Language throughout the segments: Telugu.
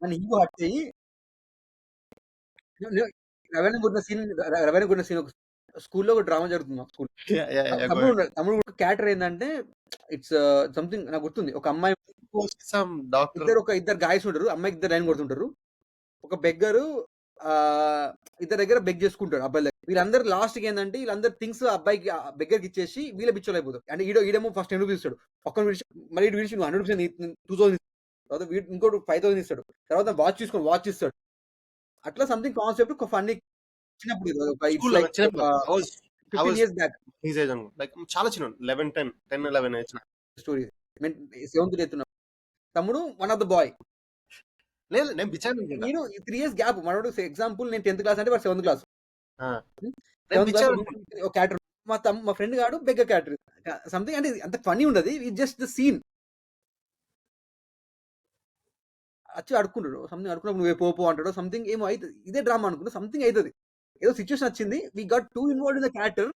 మన ఈగో హర్ట్ అయ్యి నే నే 'రవీణ గుడిన' సీన్ 'రవీణ గుడిన' సీన్ ఒక స్కూల్‌లో ఒక డ్రామా జరుగుతుంది మా school. Yeah! Yeah! Yeah! Go తమ్ముడు హెడ్. ఉన్నాడు. తమ్ముడు క్యారెక్టర్ ఏందంటే ఇట్స్ సంథింగ్ నాకు గుర్తుంది. ఒక అమ్మాయి సమ్ డాక్టర్. ఇద్దరు గాయ్స్ ఉంటారు. అమ్మాయికి ఇద్దరు లైన్ కొడుతుంటారు. ఒక బెగ్గరు ఆహ్, ఇద్దరి దగ్గర బెగ్ చేసుకుంటాడు అబ్బాయిల దగ్గర. వీళ్ళందరూ లాస్ట్‌కి ఏందంటే వీళ్ళందరూ థింగ్స్ అబ్బాయికి బెగ్గర్‌కి ఇచ్చేసి వీళ్ళే బిచ్చోలయిపోతారు. అంటే ఈడేమో ఫస్ట్ 10 రూపీస్ ఇస్తాడు. పక్కన విడిచి మళ్ళీ ఈడు విడిచి నువ్వు 100 రూపీస్ 2000 తర్వాత ఇంకోడు 5000 ఇస్తాడు. తర్వాత వాచ్ తీసుకో వాచ్ ఇస్తాడు. అట్లా సంథింగ్ కాన్సెప్ట్ ఒక ఫన్నీ చిన్నప్పుడు ఇది ఒక ఇట్స్ స్కూల్‌లో లైక్ చిన్నప్పుడు I was I 15 was years back his age అనుకుంటా. లైక్ చాలా చిన్నోడిని. 11, 10, 11 ఏజ్. స్టోరీ. నేను సెవెంత్ ఎయిత్ ఉన్నప్పుడు. తమ్ముడు వన్ ఆఫ్ ద బాయ్. లేదు నేను బిచ్చాను అనుకుంటా. నేను 3 ఇయర్స్ గ్యాప్ మనోడు ఎగ్జాంపుల్ నేను 10థ్ క్లాస్ అంటే వాడు 7థ్ క్లాస్. ఆ! హ్మ్. నేను 7థ్ క్లాస్ బిచ్చాను అనుకుంటా. ఒక క్యారెక్టర్ మా ఫ్రెండ్ గాడు బెగ్గర్ క్యారెక్టర్. సంథింగ్ అంటే అంత ఫన్నీ ఉండదు. It's just the scene. వచ్చి అడుక్కుంటాడు. సంథింగ్ అడుక్కున్నప్పుడు నువ్వే పో అంటాడు. సంథింగ్ ఏమో అయితది. ఇదే డ్రామా అనుకున్నా సంథింగ్ అయితది. ఏదో సిట్యుయేషన్ వచ్చింది. We got too involved in the character.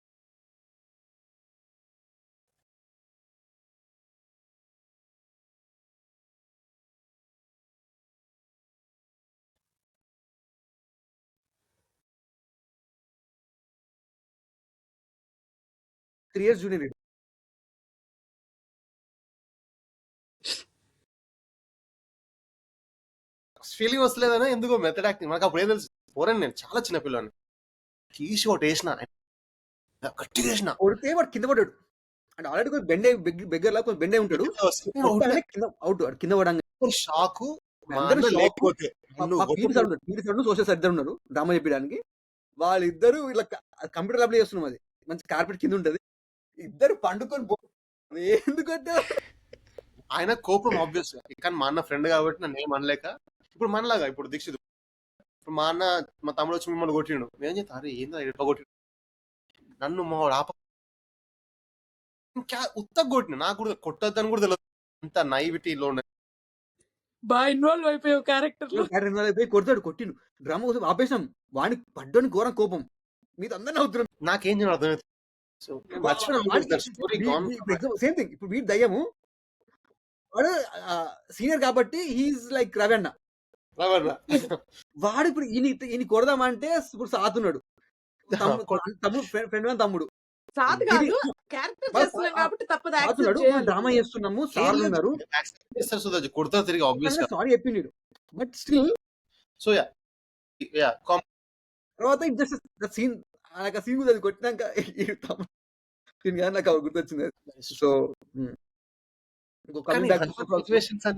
3 years junior ఈడు. ఫీలింగ్ వస్తలేదని ఎందుకో మెథడ్ యాక్టింగ్. నాకు అప్పుడు ఏం తెలుసు. పోరని నేను చాలా చిన్న పిల్లోడిని. తీసి ఒకటేసిన. గట్టిగా ఏసిన. కొడితే వాడు కింద పడ్డాడు. అంటే ఆల్రెడీ కొంచెం బెగ్గర్‌లా కొంచెం బెండ్ అయి ఉంటాడు. కొట్టగానే కింద ఔట్. వాడు కింద పడంగానే. షాకు. మా అందరూ అన్న షాకు. లేకపోతే మా పీటీ సార్ ఉన్నాడు. పీటీ సార్, సోషల్ సార్ ఇద్దరు ఉన్నారు. డ్రామా చెప్పడానికి. వాళ్ళిద్దరూ ఇలా కంప్యూటర్ ల్యాబ్‌లో చేస్తున్నాం అది. మంచి కార్పెట్ కింద ఉంటది. ఇద్దరు పండుకొని ఎందుకంటే ఆయన కోపం ఆబ్వియస్‌గా. కానీ మా అన్న ఫ్రెండ్ కాబట్టి నన్నేం అనలేక ఇప్పుడు మనలాగా ఇప్పుడు దీక్షిత్. ఇప్పుడు మా అన్న మా తమ్ముడు వచ్చి మిమ్మల్ని కొట్టిండు. మేము చెప్తా అరే ఏందో ఎట్లా కొట్టిండు. నన్ను మా వాడు ఉత్తగా కొట్టిన. నాకు కూడా కొట్టొద్దని కూడా తెలియదు. అంత నైవిటీలో ఉన్న. బాగా ఇన్వాల్వ్ అయిపోయావు క్యారెక్టర్‌లో. పోయి కొడతాడు కొట్టిండు. డ్రామా కోసం ఆపేసాం. వాడికి పడ్డోని ఘోరం కోపం. మీతో అందరూ నవ్వుతున్నారు. నాకేం చేయాలో అర్థమైంది. సో మర్చిపోయినా స్టోరీ గాన్. Same thing. ఇప్పుడు వీడి దయ్యము వాడు సీనియర్ కాబట్టి హి ఈస్ లైక్ రవణ. వాడు ఇప్పుడు ఈయన కొడదామంటే ఇప్పుడు సాతున్నాడు. తమ్ముడు ఫ్రెండ్ గాని తమ్ముడు. సాత్ కాదు. క్యారెక్టర్ చేస్తున్నాం కాబట్టి తప్పదు యాక్సెప్ట్ సాతున్నాడు. చేయాలి. డ్రామా చేస్తున్నాము. సార్లు ఉన్నారు. కొడతా తిరిగి ఆబ్వియస్‌గా. సారీ చెప్పిండు. But still so yeah. Yeah. తర్వాత ఇట్ జస్ట్ ద సీన్ నాకు ఆ సీన్ కూడా అది కొట్టినాక సీన్ గాని నాకు గుర్తొచ్చింది. సో ఇంకో కానీ కమింగ్ బ్యాక్ సిట్యుయేషన్స్ అన్ని